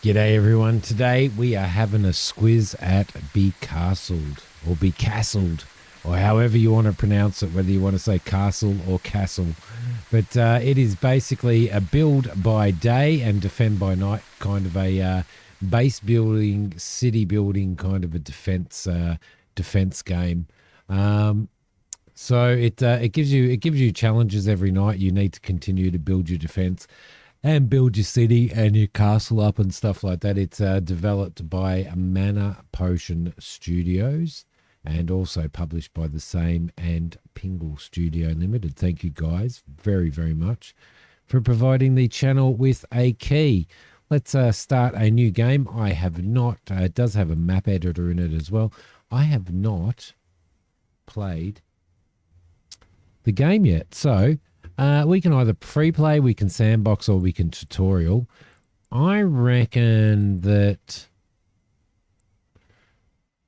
G'day everyone. Today we are having a squiz at Becastled, or however you want to pronounce it, whether you want to say castle or castle. But it is basically a build by day and defend by night, kind of a base building, city building kind of a defense game. So it gives you challenges every night. You need to continue to build your defense and build your city and your castle up and stuff like that. It's developed by Mana Potion Studios and also published by the same and Pingle Studio Limited. Thank you guys very, very much for providing the channel with a key. Let's start a new game. I have not, it does have a map editor in it as well. I have not played the game yet. So we can either free play, we can sandbox, or we can tutorial. I reckon that,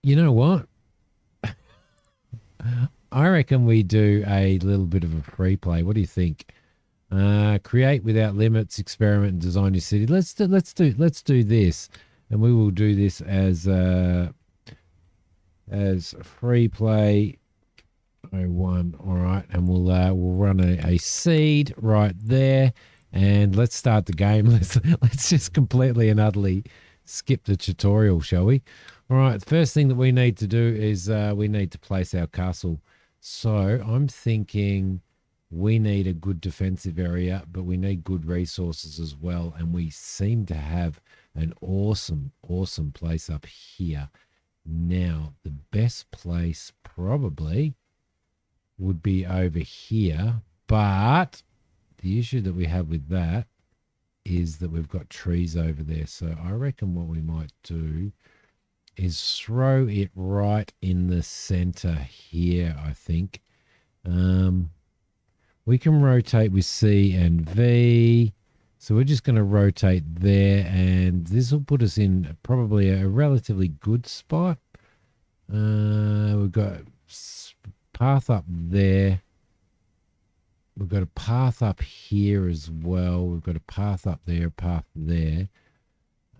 you know what? I reckon we do a little bit of a free play. What do you think? Create without limits, experiment, and design your city. Let's do this, and we will do this as free play. 01. All right, and we'll run a seed right there, and let's start the game. Let's just completely and utterly skip the tutorial, shall we? All right, the first thing that we need to do is we need to place our castle. So I'm thinking we need a good defensive area, but we need good resources as well, and we seem to have an awesome place up here. Now the best place probably would be over here, but the issue that we have with that is that we've got trees over there. So I reckon what we might do is throw it right in the center here. I think we can rotate with C and V, so we're just going to rotate there, and this will put us in probably a relatively good spot. We've got path up there. We've got a path up here as well. We've got a path up there, a path there.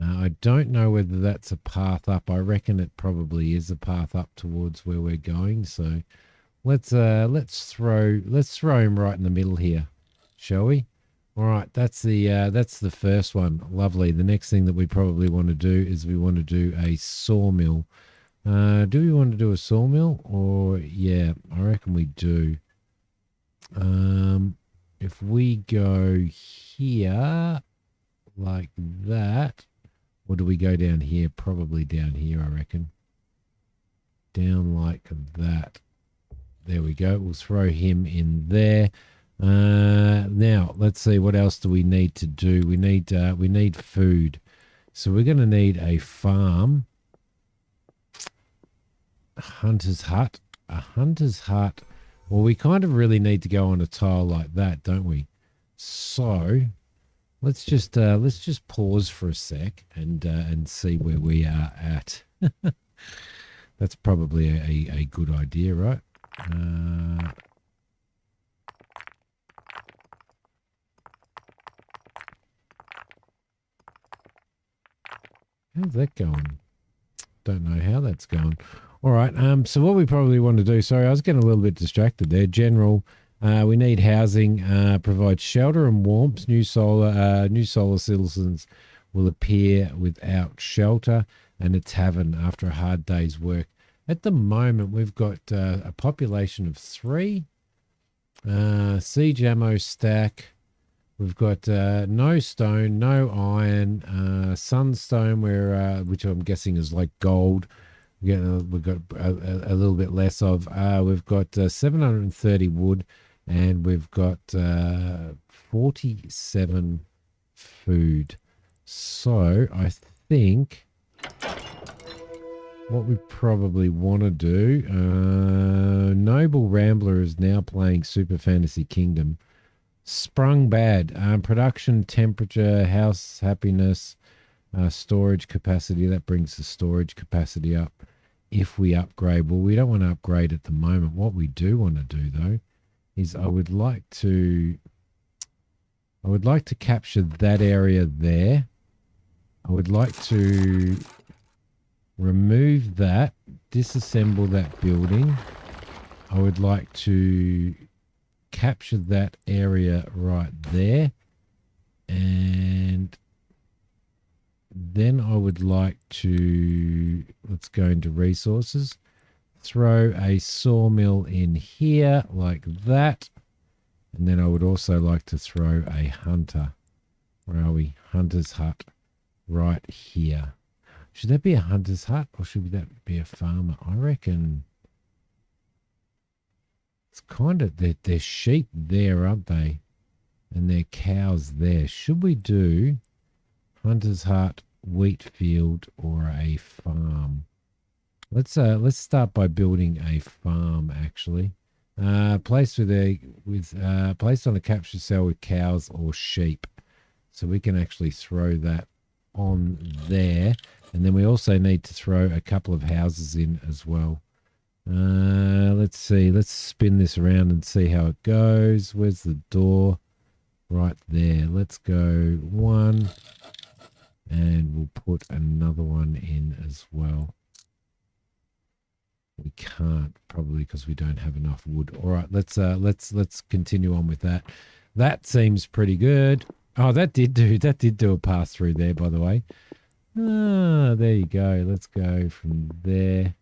I don't know whether that's a path up. I reckon it probably is a path up towards where we're going. So let's throw him right in the middle here, shall we? All right, that's the first one. Lovely. The next thing that we probably want to do is we want to do a sawmill. Do we want to do a sawmill? Or yeah, I reckon we do. If we go here like that, or do we go down here? Probably down here, I reckon. Down like that. There we go. We'll throw him in there. Now let's see, what else do we need to do? We need food. So we're going to need a farm. A hunter's hut. Well, we kind of really need to go on a tile like that, don't we? So let's just pause for a sec and see where we are at. That's probably a good idea, right? How's that going? Don't know how that's going. All right. So what we probably want to do, sorry, I was getting a little bit distracted there. General, we need housing, provide shelter and warmth. New solar citizens will appear without shelter, and a tavern after a hard day's work. At the moment, we've got a population of 3. Siege ammo stack. We've got no stone, no iron, sunstone, which I'm guessing is like gold. We've got a little bit less of. We've got 730 wood, and we've got 47 food. So I think what we probably want to do, Noble Rambler is now playing Super Fantasy Kingdom. Sprung bad. Production, temperature, house happiness, storage capacity. That brings the storage capacity up if we upgrade. Well, we don't want to upgrade at the moment. What we do want to do, though, is I would like to capture that area there. I would like to remove that, disassemble that building. I would like to capture that area right there. And then I would like to, let's go into resources, throw a sawmill in here like that. And then I would also like to throw a hunter. Where are we? Hunter's hut right here. Should that be a hunter's hut or should that be a farmer? I reckon it's kind of, they're sheep there, aren't they? And they're cows there. Should we do hunter's hut, wheat field, or a farm? Let's start by building a farm actually. Placed placed on a capture cell with cows or sheep. So we can actually throw that on there. And then we also need to throw a couple of houses in as well. Let's see. Let's spin this around and see how it goes. Where's the door? Right there. Let's go one. And we'll put another one in as well. We can't probably because we don't have enough wood. All right, let's continue on with that. That seems pretty good. Oh, that did do a pass through there, by the way. Ah, there you go. Let's go from there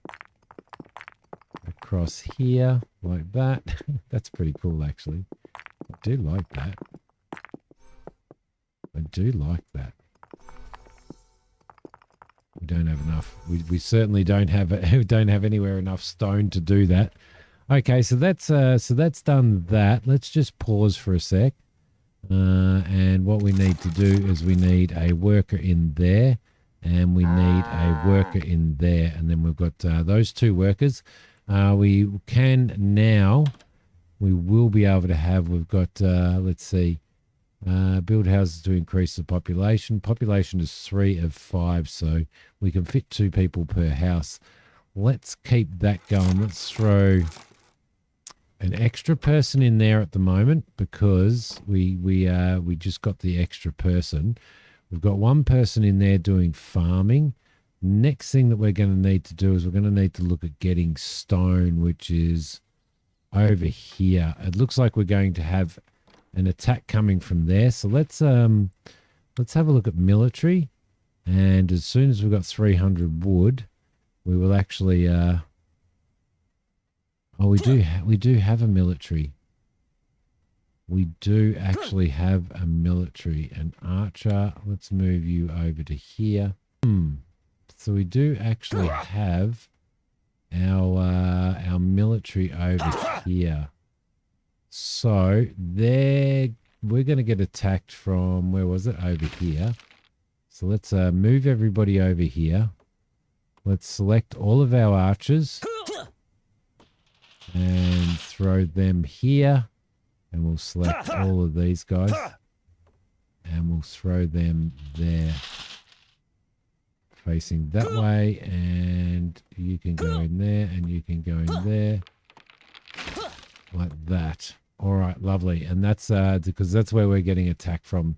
across here like that. That's pretty cool, actually. I do like that. I do like that. We don't have enough. We certainly don't have anywhere enough stone to do that. Okay, so that's done that. Let's just pause for a sec. And what we need to do is we need a worker in there, and we need a worker in there, and then we've got those two workers. We will be able to have. We've got let's see. Build houses to increase the population. Population is 3 of 5, so we can fit 2 people per house. Let's keep that going. Let's throw an extra person in there at the moment because we just got the extra person. We've got 1 person in there doing farming. Next thing that we're going to need to do is we're going to need to look at getting stone, which is over here. It looks like we're going to have an attack coming from there. So let's have a look at military, and as soon as we've got 300 wood, we will actually we do have a military. We do actually have a military. An archer. Let's move you over to here. So we do actually have our military over here. So we're going to get attacked from, where was it? Over here. So let's move everybody over here. Let's select all of our archers and throw them here. And we'll select all of these guys and we'll throw them there, facing that way. And you can go in there and you can go in there like that. All right, lovely. And that's because that's where we're getting attacked from.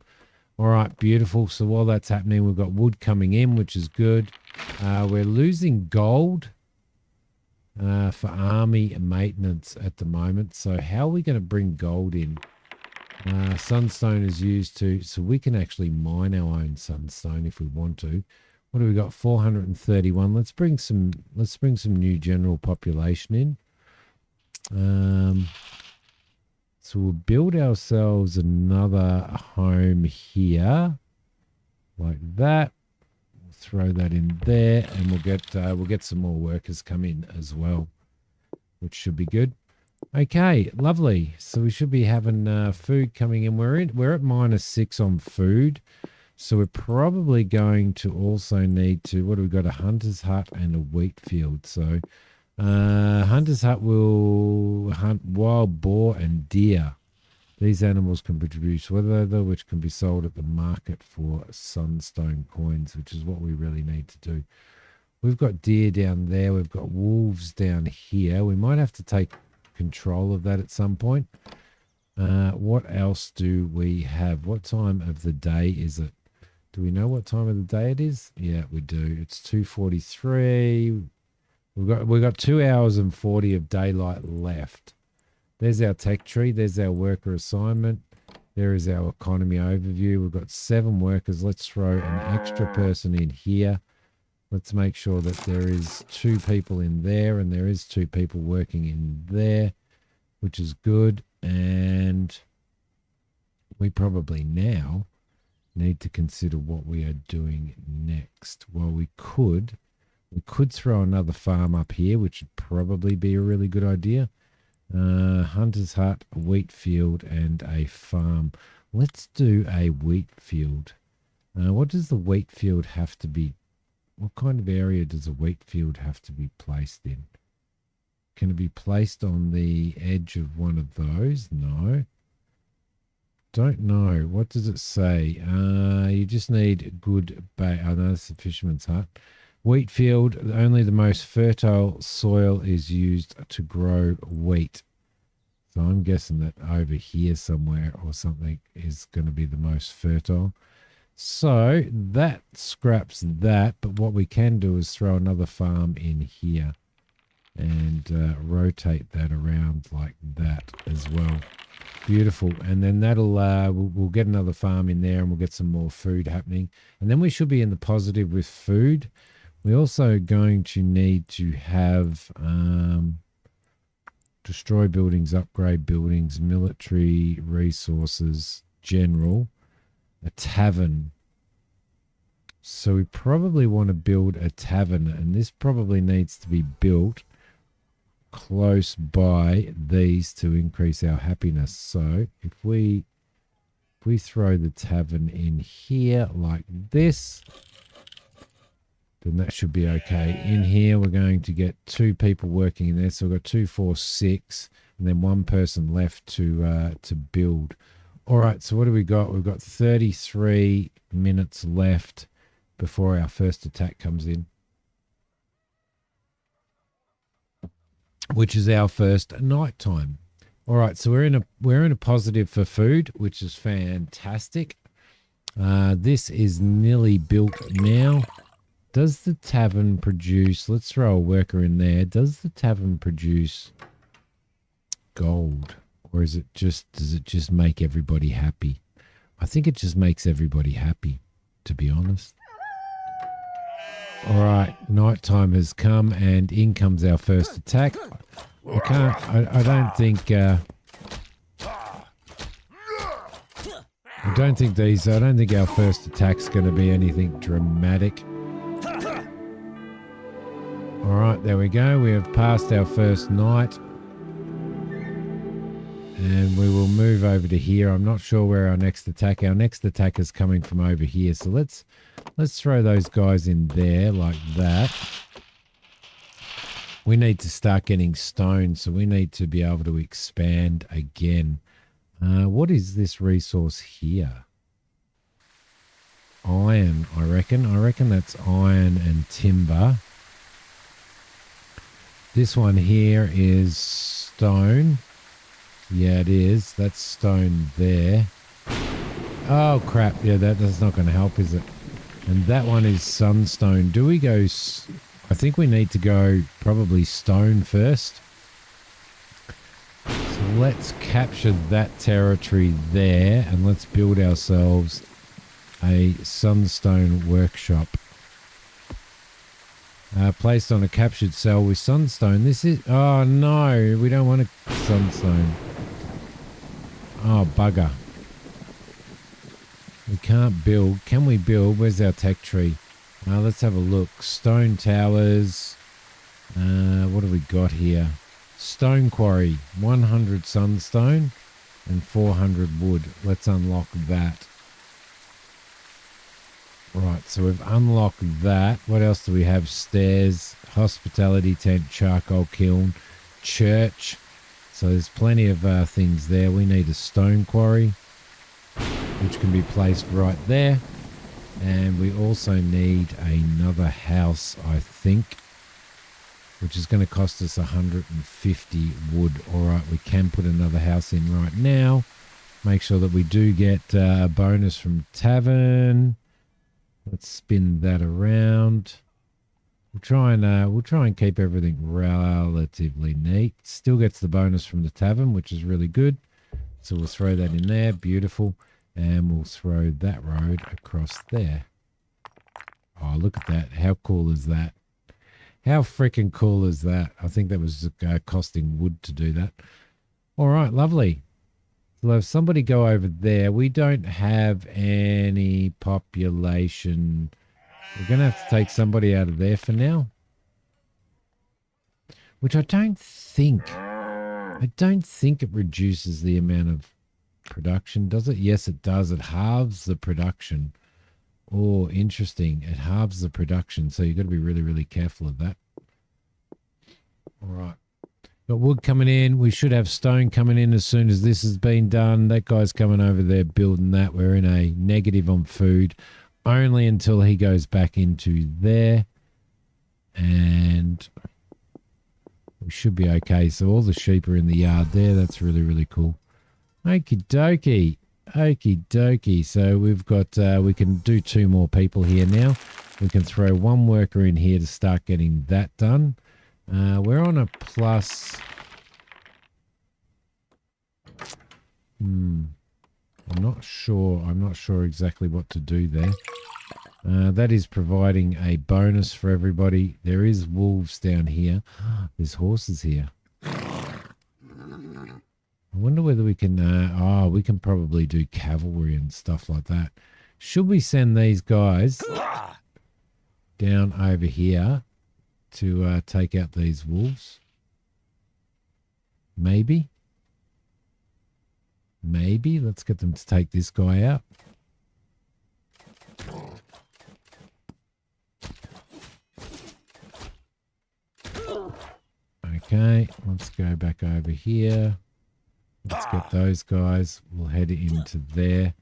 All right, beautiful. So while that's happening, we've got wood coming in, which is good. We're losing gold for army maintenance at the moment. So how are we going to bring gold in? Sunstone is used to, so we can actually mine our own sunstone if we want to. What do we got? 431. Let's bring some new general population in. So we'll build ourselves another home here, like that. We'll throw that in there, and we'll get some more workers come in as well, which should be good. Okay, lovely. So we should be having food coming in. We're at -6 on food, so we're probably going to also need to. What do we got? A hunter's hut and a wheat field. So. Hunter's hut will hunt wild boar and deer. These animals can produce leather, which can be sold at the market for sunstone coins, which is what we really need to do. We've got deer down there. We've got wolves down here. We might have to take control of that at some point. What else do we have? What time of the day is it? Do we know what time of the day it is? Yeah, we do. It's 2:43. We've got 2 hours and 40 of daylight left. There's our tech tree. There's our worker assignment. There is our economy overview. We've got 7 workers. Let's throw an extra person in here. Let's make sure that there is 2 people in there and there is 2 people working in there, which is good. And we probably now need to consider what we are doing next. Well, we could throw another farm up here, which would probably be a really good idea. Hunter's hut, a wheat field, and a farm. Let's do a wheat field. What does the wheat field have to be? What kind of area does a wheat field have to be placed in? Can it be placed on the edge of one of those? No. Don't know. What does it say? You just need good bait. Oh, no, that's the fisherman's hut. Wheat field, only the most fertile soil is used to grow wheat. So I'm guessing that over here somewhere or something is going to be the most fertile. So that scraps that, but what we can do is throw another farm in here and rotate that around like that as well. Beautiful. And then that'll we'll get another farm in there and we'll get some more food happening. And then we should be in the positive with food. We're also going to need to have destroy buildings, upgrade buildings, military resources, general, a tavern. So we probably want to build a tavern, and this probably needs to be built close by these to increase our happiness. So if we throw the tavern in here like this, then that should be okay. In here, we're going to get 2 people working in there. So we've got 2, 4, 6, and then 1 person left to build. All right, so what do we got? We've got 33 minutes left before our first attack comes in, which is our first nighttime. All right, so we're in a positive for food, which is fantastic. This is nearly built now. Does the tavern produce, let's throw a worker in there. Does the tavern produce gold, or does it just make everybody happy? I think it just makes everybody happy, to be honest. All right, nighttime has come and in comes our first attack. I don't think our first attack's going to be anything dramatic. All right, there we go. We have passed our first night. And we will move over to here. I'm not sure where our next attack is coming from over here. So let's throw those guys in there like that. We need to start getting stone, so we need to be able to expand again. What is this resource here? Iron, I reckon. I reckon that's iron and timber. This one here is stone. Yeah, it is. That's stone there. Oh, crap. Yeah, that's not going to help, is it? And that one is sunstone. Do we go... I think we need to go probably stone first. So let's capture that territory there and let's build ourselves a sunstone workshop. Placed on a captured cell with sunstone. This is... Oh, no. We don't want a sunstone. Oh, bugger. We can't build. Can we build? Where's our tech tree? Let's have a look. Stone towers. What have we got here? Stone quarry. 100 sunstone and 400 wood. Let's unlock that. Right, so we've unlocked that. What else do we have? Stairs, hospitality tent, charcoal kiln, church. So there's plenty of things there. We need a stone quarry, which can be placed right there. And we also need another house, I think, which is going to cost us 150 wood. All right, we can put another house in right now. Make sure that we do get a bonus from tavern. Let's spin that around. We'll try and keep everything relatively neat. Still gets the bonus from the tavern, which is really good. So we'll throw that in there. Beautiful. And we'll throw that road across there. Oh, look at that. How cool is that? How freaking cool is that? I think that was costing wood to do that. All right, lovely. So we'll have somebody go over there. We don't have any population. We're going to have to take somebody out of there for now. Which I don't think it reduces the amount of production, does it? Yes, it does. It halves the production. Oh, interesting. It halves the production, so you've got to be really, really careful of that. All right. Got wood coming in. We should have stone coming in as soon as this has been done. That guy's coming over there building that. We're in a negative on food only until he goes back into there. And we should be okay. So all the sheep are in the yard there. That's really, really cool. Okie dokie. Okie dokie. So we've got, we can do 2 more people here now. We can throw 1 worker in here to start getting that done. We're on a plus. I'm not sure exactly what to do there. That is providing a bonus for everybody. There is wolves down here. There's horses here. I wonder whether we can, we can probably do cavalry and stuff like that. Should we send these guys down over here to take out these wolves? Maybe. Let's get them to take this guy out. Okay, let's go back over here. Let's get those guys. We'll head into there.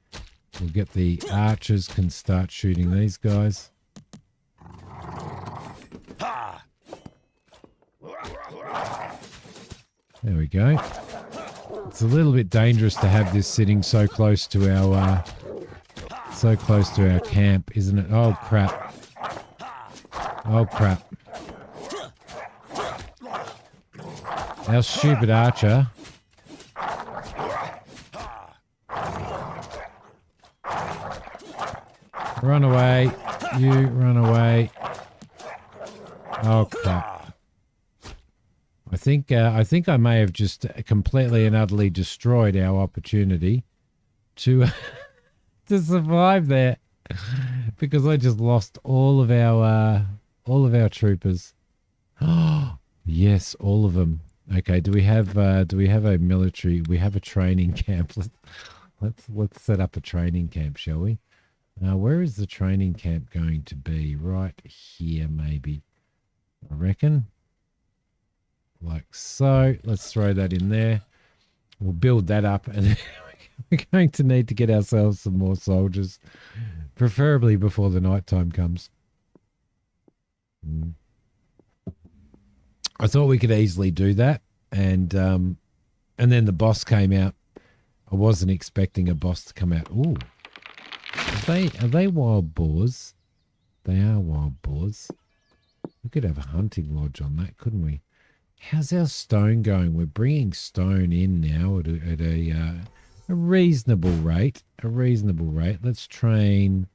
We'll get the archers can start shooting these guys. There we go. It's a little bit dangerous to have this sitting so close to our camp, isn't it? Oh crap. Oh crap. Our stupid archer. Run away. You run away. Oh crap. I think I may have just completely and utterly destroyed our opportunity to to survive there because I just lost all of our troopers. Oh, yes, all of them. Okay, do we have a military? We have a training camp. Let's set up a training camp, shall we? Where is the training camp going to be? Right here, maybe. I reckon. Like so. Let's throw that in there. We'll build that up, and we're going to need to get ourselves some more soldiers, preferably before the night time comes. I thought we could easily do that, and then the boss came out. I wasn't expecting a boss to come out. Ooh, are they wild boars? They are wild boars. We could have a hunting lodge on that, couldn't we? How's our stone going? We're bringing stone in now at a reasonable rate. A reasonable rate. Let's train.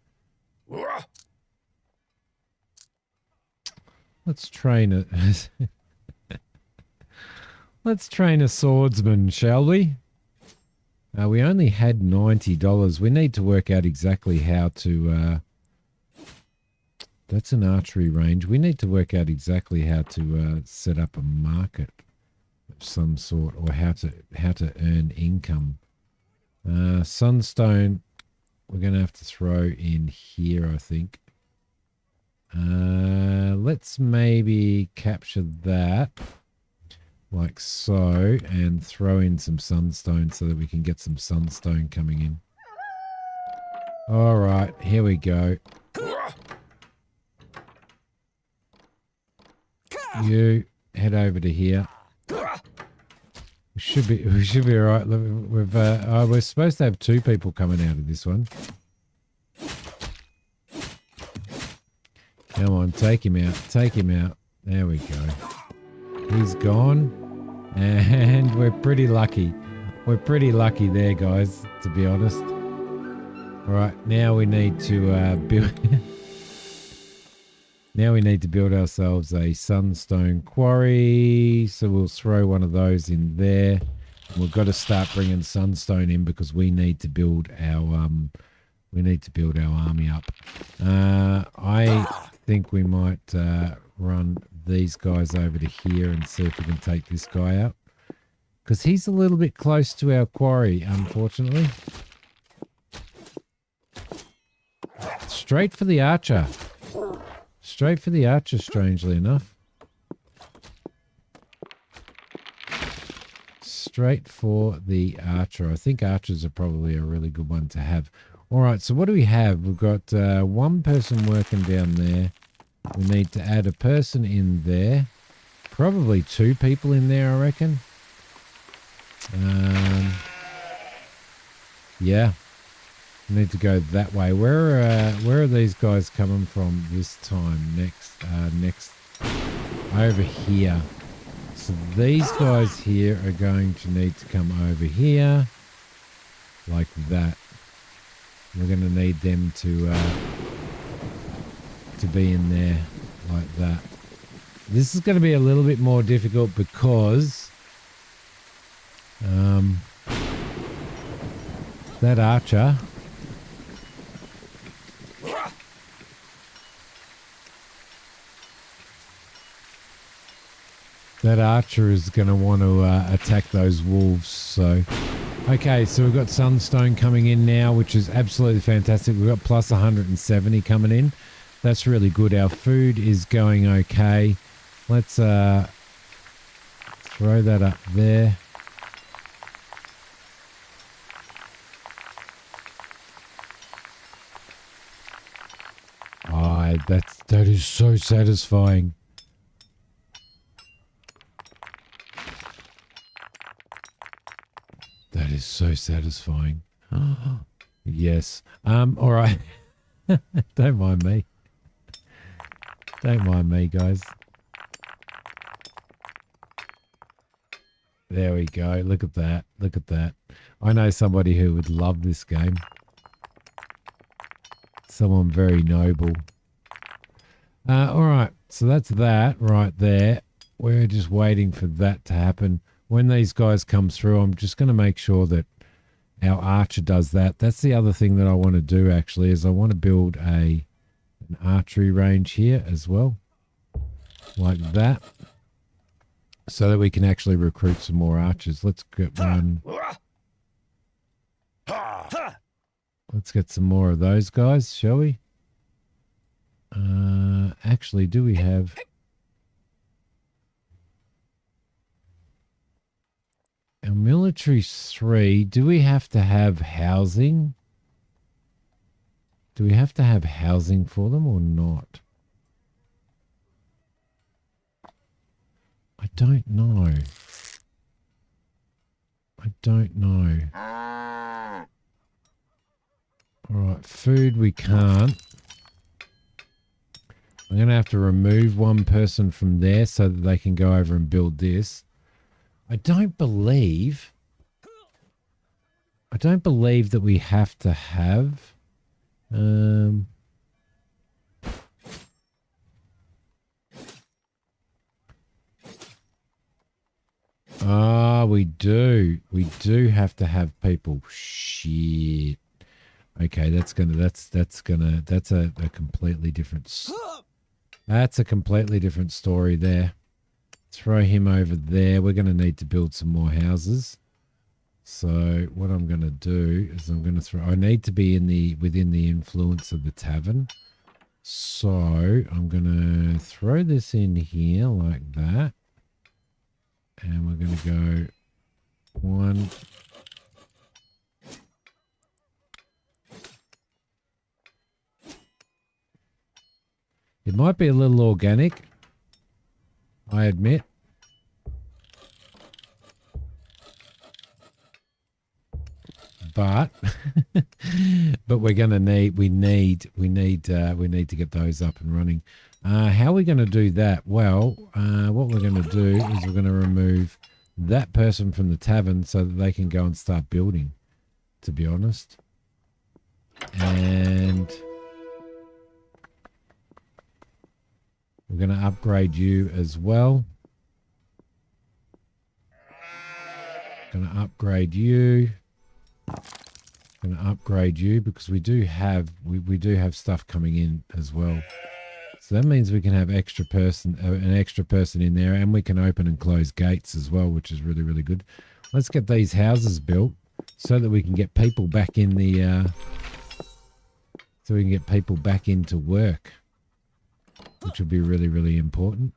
Let's train a. Let's train a swordsman, shall we? We only had $90. We need to work out exactly how to. That's an archery range. We need to work out exactly how to set up a market of some sort, or how to earn income. Sunstone, we're going to have to throw in here, I think. Let's maybe capture that like so and throw in some sunstone so that we can get some sunstone coming in. All right, here we go. You head over to here. We should be all right. We're supposed to have 2 people coming out of this one. Come on, take him out. Take him out. There we go. He's gone. And we're pretty lucky. We're pretty lucky there, guys, to be honest. All right, now we need to build... Now we need to build ourselves a sunstone quarry. So we'll throw one of those in there. We've got to start bringing sunstone in because we need to build our army up. I think we might run these guys over to here and see if we can take this guy out because he's a little bit close to our quarry, unfortunately. Straight for the archer. Straight for the archer, strangely enough. Straight for the archer. I think archers are probably a really good one to have. All right, so what do we have? We've got one person working down there. We need to add a person in there. Probably two people in there, I reckon. Yeah. Need to go that way. Where are these guys coming from this time? Next over here. So these guys here are going to need to come over here like that. We're going to need them to be in there like that. This is going to be a little bit more difficult because that archer. That archer is going to want to attack those wolves. So, okay, so we've got sunstone coming in now, which is absolutely fantastic. We've got plus 170 coming in. That's really good. Our food is going okay. Let's throw that up there. Oh, that is so satisfying. That is so satisfying. Oh, yes. All right. Don't mind me. Don't mind me, guys. There we go. Look at that. Look at that. I know somebody who would love this game. Someone very noble. All right. So that's that right there. We're just waiting for that to happen. When these guys come through, I'm just going to make sure that our archer does that. That's the other thing that I want to do, actually, is I want to build an archery range here as well, like that, so that we can actually recruit some more archers. Let's get one. Let's get some more of those guys, shall we? Actually, do we have... Our military's 3. Do we have to have housing? Do we have to have housing for them or not? I don't know. I don't know. All right, food we can't. I'm going to have to remove one person from there so that they can go over and build this. I don't believe that we have to have we do. We do have to have people. Shit. Okay, that's a completely different that's a completely different story there. Throw him over there. We're going to need to build some more houses. So what I'm going to do is I'm going to throw... I need to be within the influence of the tavern. So I'm going to throw this in here like that. And we're going to go 1... It might be a little organic, I admit. but but we're going to need to get those up and running. How are we going to do that? Well, what we're going to do is we're going to remove that person from the tavern so that they can go and start building, to be honest. And we're going to upgrade you as well. Going to upgrade you. Going to upgrade you because we do have stuff coming in as well. So that means we can have an extra person in there, and we can open and close gates as well, which is really, really good. Let's get these houses built so that we can get people back in the so we can get people back into work, which would be really, really important.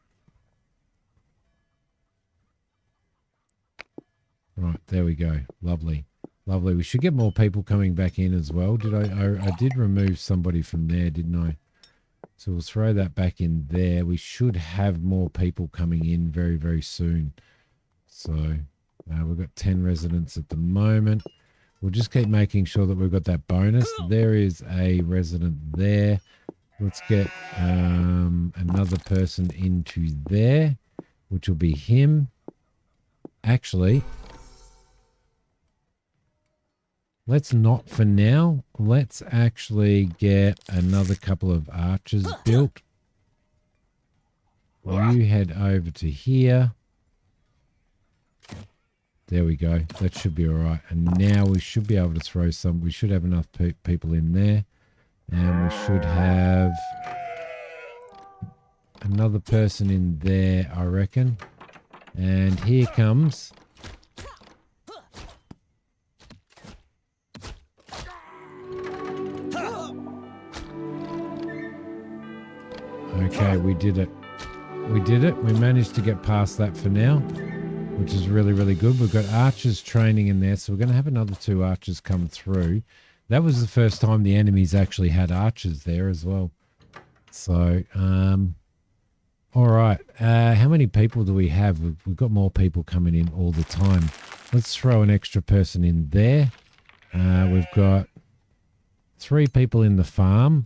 Right, there we go. Lovely. Lovely. We should get more people coming back in as well. I did remove somebody from there, didn't I? So we'll throw that back in there. We should have more people coming in very, very soon. So we've got 10 residents at the moment. We'll just keep making sure that we've got that bonus. There is a resident there. Let's get another person into there, which will be him. Actually, let's not for now. Let's actually get another couple of archers built. You head over to here. There we go. That should be all right. And now we should be able to throw some. We should have enough people in there. And we should have another person in there, I reckon. And here comes... Okay, we did it. We did it. We managed to get past that for now, which is really, really good. We've got archers training in there, so we're going to have another 2 archers come through. That was the first time the enemies actually had archers there as well. So, all right. How many people do we have? We've got more people coming in all the time. Let's throw an extra person in there. We've got 3 people in the farm.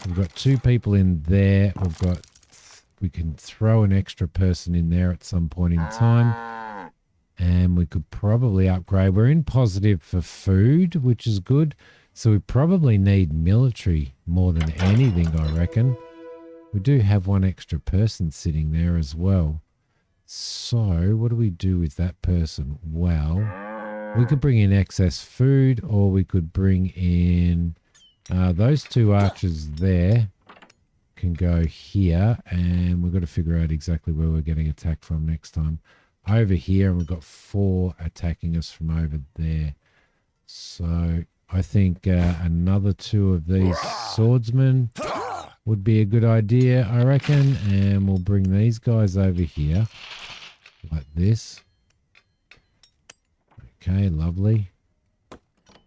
We've got 2 people in there. We can throw an extra person in there at some point in time. And we could probably upgrade. We're in positive for food, which is good. So we probably need military more than anything, I reckon. We do have 1 extra person sitting there as well. So what do we do with that person? Well, we could bring in excess food, or we could bring in... those 2 archers there can go here, and we've got to figure out exactly where we're getting attacked from next time. Over here, and we've got 4 attacking us from over there. So I think another 2 of these swordsmen would be a good idea, I reckon. And we'll bring these guys over here like this. Okay, lovely.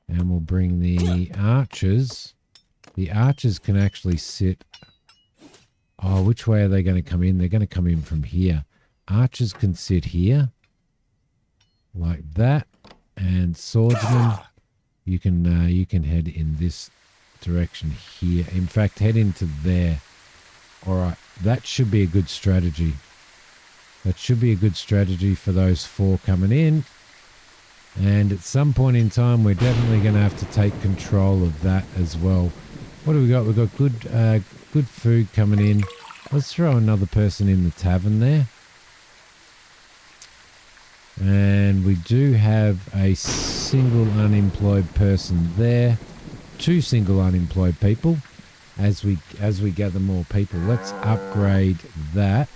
And we'll bring the archers. The archers can actually sit... Oh, which way are they going to come in? They're going to come in from here. Archers can sit here. Like that. And swordsmen, you can head in this direction here. In fact, head into there. All right. That should be a good strategy. That should be a good strategy for those 4 coming in. And at some point in time, we're definitely going to have to take control of that as well. What do we got? We've got good food coming in. Let's throw another person in the tavern there. And we do have a single unemployed person there. 2 single unemployed people. As we gather more people, let's upgrade that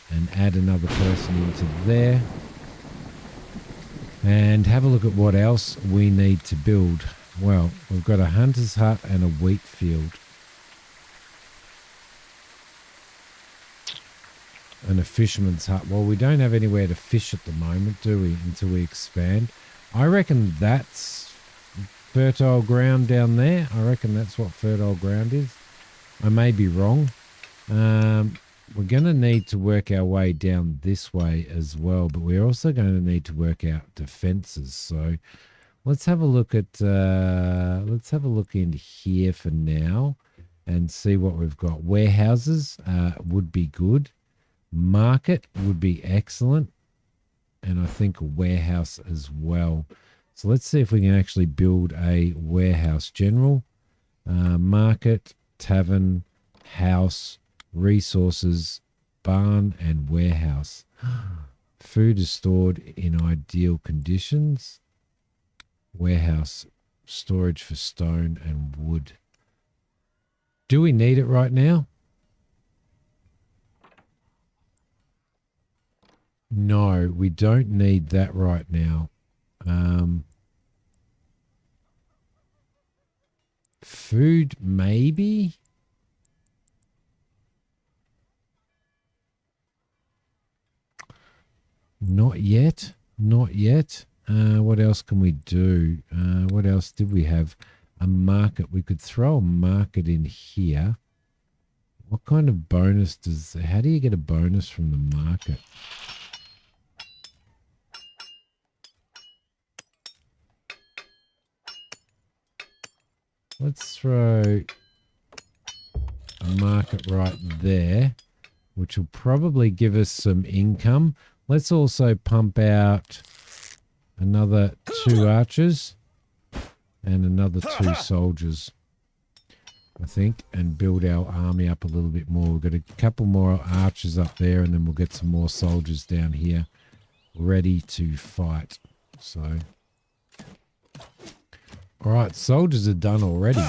and add another person into there. And have a look at what else we need to build. Well, we've got a hunter's hut and a wheat field. And a fisherman's hut. Well, we don't have anywhere to fish at the moment, do we? Until we expand. I reckon that's fertile ground down there. I reckon that's what fertile ground is. I may be wrong. We're going to need to work our way down this way as well, but we're also going to need to work out defenses. So let's have a look at let's have a look in here for now and see what we've got. Warehouses would be good. Market would be excellent. And I think a warehouse as well. So let's see if we can actually build a warehouse. General, market, tavern, house, resources, barn, and warehouse. Food is stored in ideal conditions. Warehouse, storage for stone and wood. Do we need it right now? No, we don't need that right now. Food, maybe? Not yet. Not yet. What else can we do? What else did we have? A market. We could throw a market in here. What kind of bonus does... How do you get a bonus from the market? Let's throw a market right there, which will probably give us some income. Let's also pump out another 2 archers and another 2 soldiers, I think, and build our army up a little bit more. We've got a couple more archers up there, and then we'll get some more soldiers down here ready to fight. So, all right, soldiers are done already.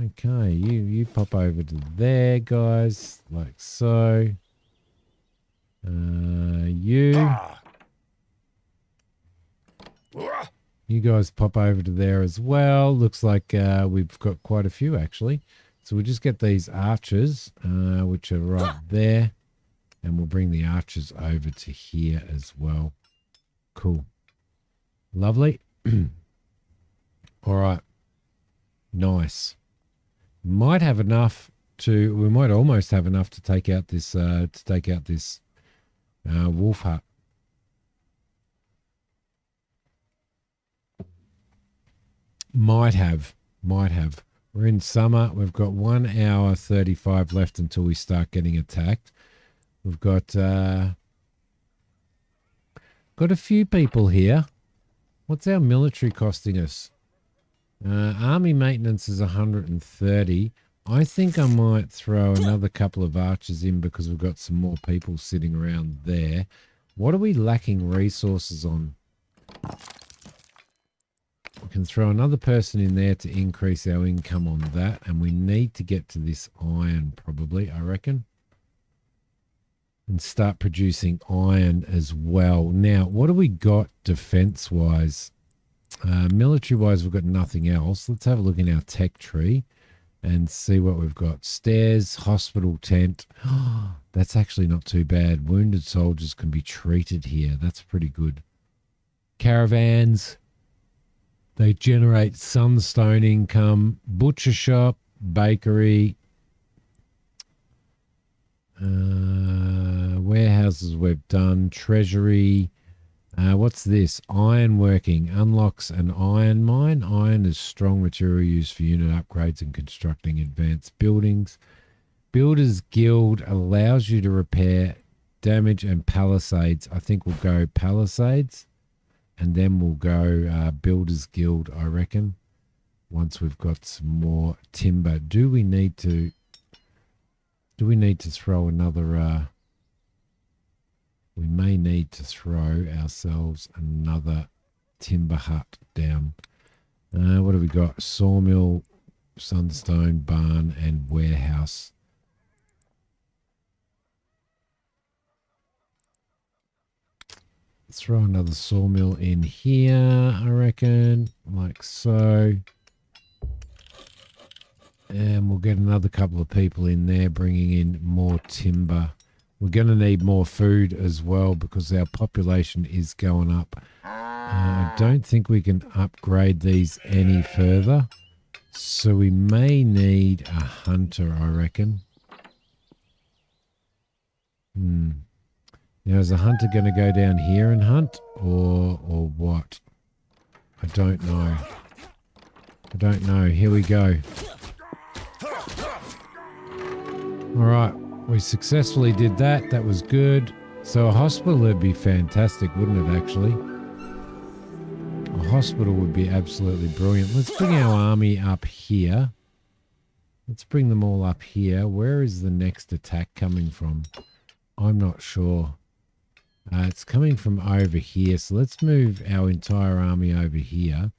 Okay, you pop over to there, guys, like so. You guys pop over to there as well. Looks like we've got quite a few, actually. So we'll just get these archers, which are right there. And we'll bring the archers over to here as well. Cool. Lovely. All right. Nice. Might have enough to... We might almost have enough to take out this... wolf hut. Might have. We're in summer. We've got 1 hour 35 left until we start getting attacked. We've got a few people here. What's our military costing us? Army maintenance is 130. I think I might throw another couple of archers in because we've got some more people sitting around there. What are we lacking resources on? We can throw another person in there to increase our income on that. And we need to get to this iron probably, I reckon. And start producing iron as well. Now, what do we got defense-wise? Military-wise, we've got nothing else. Let's have a look in our tech tree and see what we've got. Stairs, hospital tent. That's actually not too bad. Wounded soldiers can be treated here. That's pretty good. Caravans. They generate sunstone income. Butcher shop, bakery. Warehouses we've done. Treasury. What's this? Ironworking unlocks an iron mine. Iron is strong material used for unit upgrades and constructing advanced buildings. Builders Guild allows you to repair damage and palisades. I think we'll go palisades, and then we'll go Builders Guild, I reckon, once we've got some more timber. Do we need to throw another... we may need to throw ourselves another timber hut down. What have we got? Sawmill, sunstone, barn, and warehouse. Let's throw another sawmill in here, I reckon, like so. And we'll get another couple of people in there bringing in more timber. We're going to need more food as well because our population is going up. I don't think we can upgrade these any further. So we may need a hunter, I reckon. Now, is a hunter going to go down here and hunt or what? I don't know. I don't know. Here we go. All right. We successfully did that. That was good. So a hospital would be fantastic, wouldn't it, actually? A hospital would be absolutely brilliant. Let's bring our army up here. Let's bring them all up here. Where is the next attack coming from? I'm not sure. It's coming from over here. So let's move our entire army over here.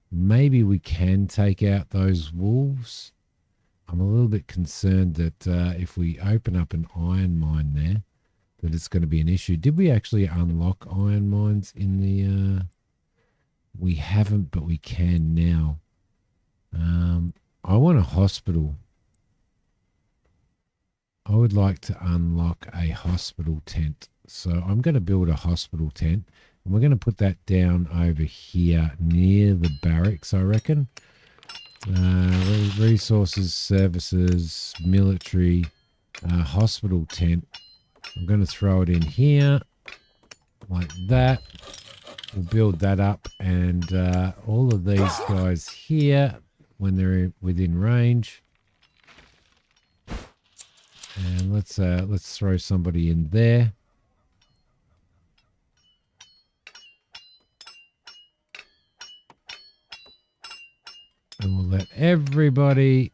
Maybe we can take out those wolves. I'm a little bit concerned that if we open up an iron mine there, that it's going to be an issue. Did we actually unlock iron mines in the... We haven't, but we can now. I want a hospital. I would like to unlock a hospital tent. So I'm going to build a hospital tent. And we're going to put that down over here near the barracks, I reckon. Resources, services, military, hospital tent. I'm going to throw it in here like that. We'll build that up, and all of these guys here, when they're within range. And let's throw somebody in there. And we'll let everybody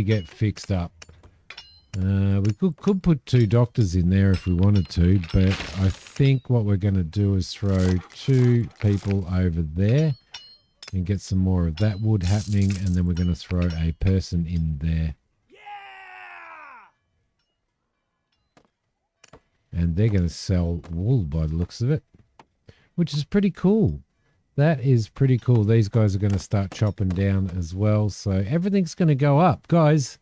get fixed up. We could put 2 doctors in there if we wanted to, but I think what we're going to do is throw 2 people over there and get some more of that wood happening, and then we're going to throw a person in there. And they're going to sell wool by the looks of it, which is pretty cool. That is pretty cool. These guys are going to start chopping down as well, so everything's going to go up. Guys,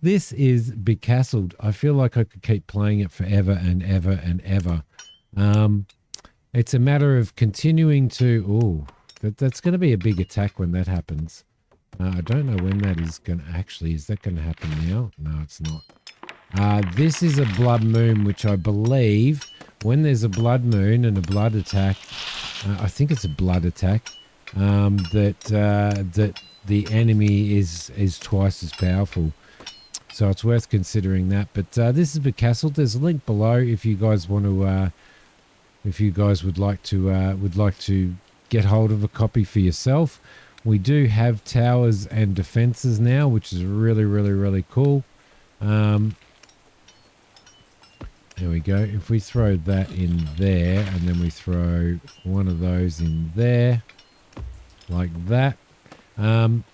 this is Becastled. I feel like I could keep playing it forever and ever and ever. It's a matter of continuing to... Ooh, that's going to be a big attack when that happens. I don't know when that is going to... Actually, is that going to happen now? No, it's not. This is a blood moon, which I believe when there's a blood moon and a blood attack... I think it's a blood attack, that the enemy is twice as powerful. So it's worth considering that. But this is Becastled. There's a link below if you guys want to, if you guys would like to get hold of a copy for yourself. We do have towers and defenses now, which is really, really, really cool. There we go. If we throw that in there, and then we throw one of those in there, like that, and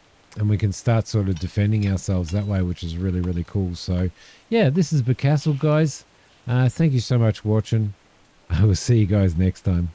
we can start sort of defending ourselves that way, which is really, really cool. So, yeah, this is Becastled, guys. Thank you so much for watching. I will see you guys next time.